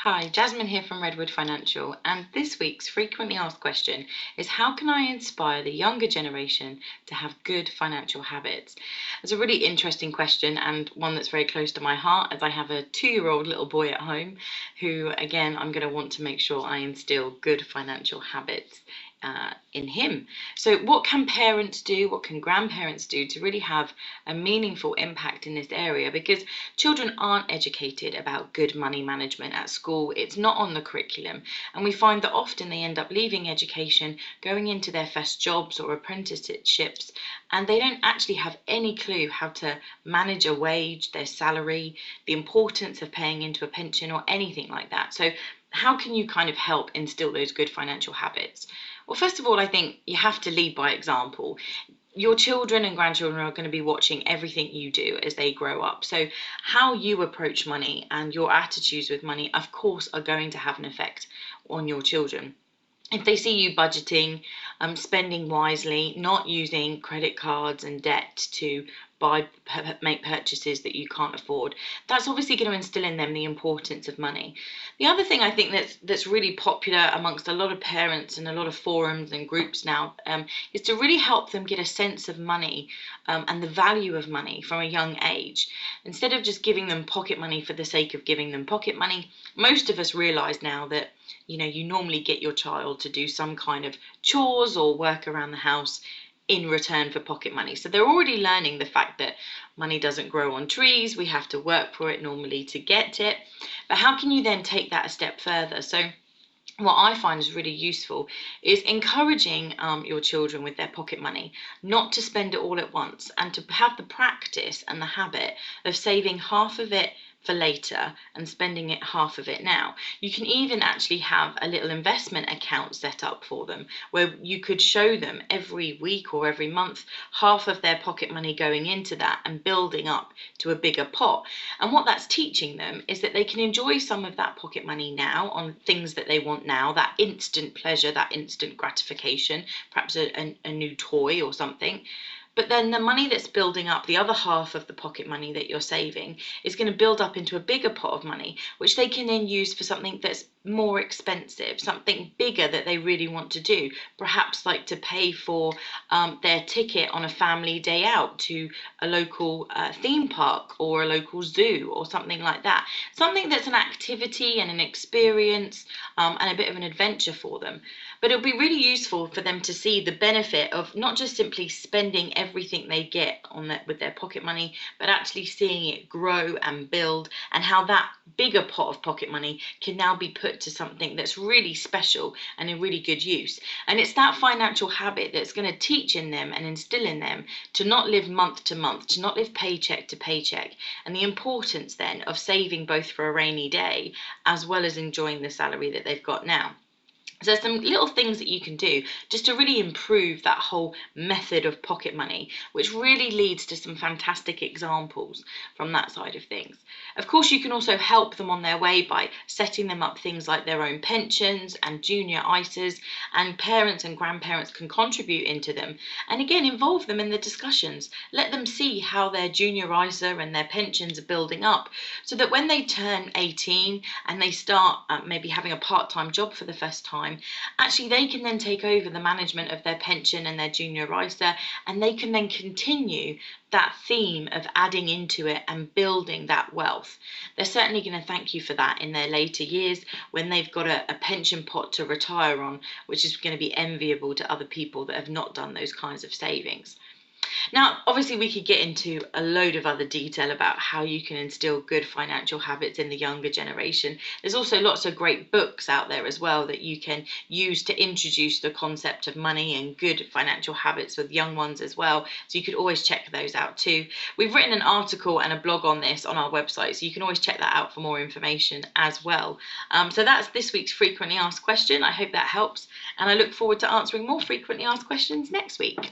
Hi, Jasmine here from Redwood Financial, and this week's frequently asked question is how can I inspire the younger generation to have good financial habits? It's a really interesting question and one that's very close to my heart as I have a 2-year-old little boy at home who, again, I'm going to want to make sure I instill good financial habits in him. So, what can parents do? What can grandparents do to really have a meaningful impact in this area? Because children aren't educated about good money management at school, it's not on the curriculum, and we find that often they end up leaving education, going into their first jobs or apprenticeships, and they don't actually have any clue how to manage a wage, their salary, the importance of paying into a pension, or anything like that. So, how can you kind of help instill those good financial habits? Well, first of all, I think you have to lead by example. Your children and grandchildren are going to be watching everything you do as they grow up. So, how you approach money and your attitudes with money, of course, are going to have an effect on your children. If they see you budgeting, spending wisely, not using credit cards and debt to make purchases that you can't afford, that's obviously going to instill in them the importance of money. The other thing I think that's really popular amongst a lot of parents and a lot of forums and groups now is to really help them get a sense of money and the value of money from a young age. Instead of just giving them pocket money for the sake of giving them pocket money, most of us realize now that you normally get your child to do some kind of chores or work around the house in return for pocket money. So they're already learning the fact that money doesn't grow on trees, we have to work for it normally to get it. But how can you then take that a step further? So what I find is really useful is encouraging your children with their pocket money not to spend it all at once and to have the practice and the habit of saving half of it for later and spending half of it now. You can even actually have a little investment account set up for them where you could show them every week or every month half of their pocket money going into that and building up to a bigger pot. And what that's teaching them is that they can enjoy some of that pocket money now on things that they want now, that instant pleasure, that instant gratification, perhaps a new toy or something. But then the money that's building up, the other half of the pocket money that you're saving, is going to build up into a bigger pot of money, which they can then use for something that's more expensive, something bigger that they really want to do. Perhaps like to pay for their ticket on a family day out to a local theme park or a local zoo or something like that. Something that's an activity and an experience and a bit of an adventure for them. But it'll be really useful for them to see the benefit of not just simply spending everything they get with their pocket money, but actually seeing it grow and build, and how that bigger pot of pocket money can now be put to something that's really special and in really good use. And it's that financial habit that's going to teach in them and instill in them to not live month to month, to not live paycheck to paycheck, and the importance then of saving both for a rainy day as well as enjoying the salary that they've got now. So there's some little things that you can do just to really improve that whole method of pocket money, which really leads to some fantastic examples from that side of things. Of course, you can also help them on their way by setting them up things like their own pensions and junior ISAs, and parents and grandparents can contribute into them. And again, involve them in the discussions. Let them see how their junior ISA and their pensions are building up, so that when they turn 18 and they start maybe having a part-time job for the first time, actually they can then take over the management of their pension and their junior ISA, and they can then continue that theme of adding into it and building that wealth. They're certainly going to thank you for that in their later years when they've got a pension pot to retire on, which is going to be enviable to other people that have not done those kinds of savings. Now, obviously, we could get into a load of other detail about how you can instill good financial habits in the younger generation. There's also lots of great books out there as well that you can use to introduce the concept of money and good financial habits with young ones as well. So you could always check those out too. We've written an article and a blog on this on our website, so you can always check that out for more information as well. So that's this week's frequently asked question. I hope that helps, and I look forward to answering more frequently asked questions next week.